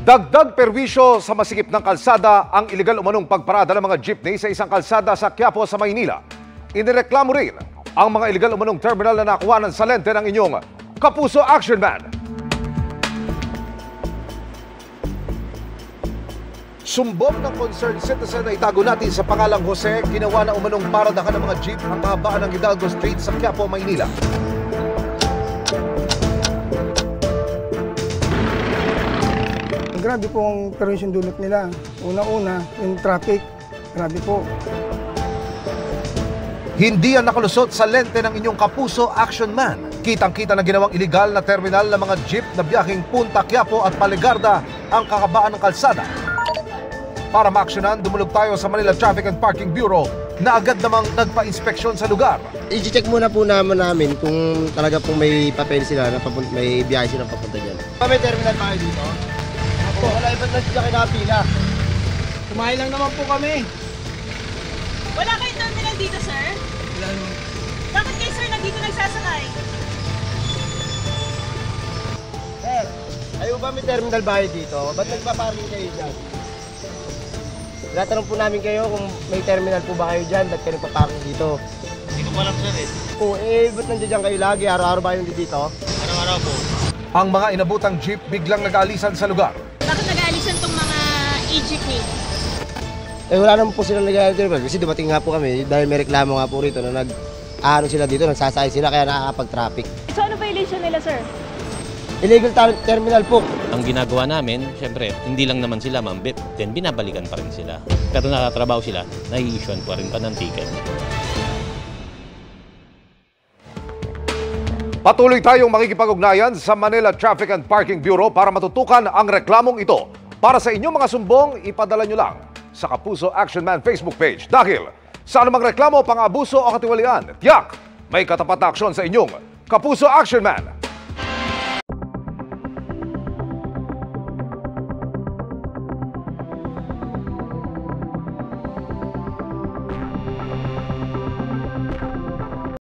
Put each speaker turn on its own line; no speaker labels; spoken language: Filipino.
Dagdag perwisyo sa masikip ng kalsada ang iligal umanong pagparada ng mga jeepney sa isang kalsada sa Quiapo sa Maynila. Inireklamo rin ang mga iligal umanong terminal na nakuhanan sa lente ng inyong Kapuso Action Man. Sumbong ng concerned citizen na itago natin sa pangalang Jose, ginawa na umanong paradahan ng mga jeep ang kahabaan ng Hidalgo Street sa Quiapo, Maynila.
Grabe po ang perwisyon dulot nila. Una-una, yung traffic, grabe po.
Hindi yan nakalusot sa lente ng inyong Kapuso Action Man. Kitang-kita na ginawang iligal na terminal ng mga jeep na biyaheng Punta Quiapo at Paligarda ang kakabaan ng kalsada. Para maaksyonan, dumulog tayo sa Manila Traffic and Parking Bureau na agad namang nagpa-inspeksyon sa lugar.
I-check muna po namin kung talaga pong may papel sila, na may biyahe silang papunta dyan. May terminal pa kayo dito? Opo. Wala iba't lang siya kinapila.
Kumain lang naman po kami.
Wala kayong terminal dito, sir?
Wala naman.
Bakit kayo, sir, nandito nagsasakay?
Sir, ayaw ba may terminal ba kayo dito? Ba't nagpaparking kayo dyan? Tinatanong po namin kayo kung may terminal po ba kayo dyan, ba't kayo nagpaparking dito?
Hindi ko alam, sir, eh.
Oo, ba't nandiyan kayo lagi? Araw-araw ba yung dito?
Araw-araw po.
Ang mga inabutang jeep biglang nag-aalisan sa lugar.
Bakit nag-aalisan tong mga e-jeepney?
Wala naman po silang nag-terminal kasi dumating nga po kami dahil may reklamo nga po rito na nag-aano sila dito, nagsasakay sila kaya nakakapag-traffic.
So ano violation nila, sir?
Illegal terminal po.
Ang ginagawa namin, syempre, hindi lang naman sila mambit, then binabalikan pa rin sila. Pero nakatrabaho sila, nai-issuean pa rin pa ng ticket.
Patuloy tayong makikipag-ugnayan sa Manila Traffic and Parking Bureau para matutukan ang reklamong ito. Para sa inyong mga sumbong, ipadala nyo lang sa Kapuso Action Man Facebook page. Dahil sa anumang reklamo, pang-abuso o katiwalian, tiyak may katapat na aksyon sa inyong Kapuso Action Man.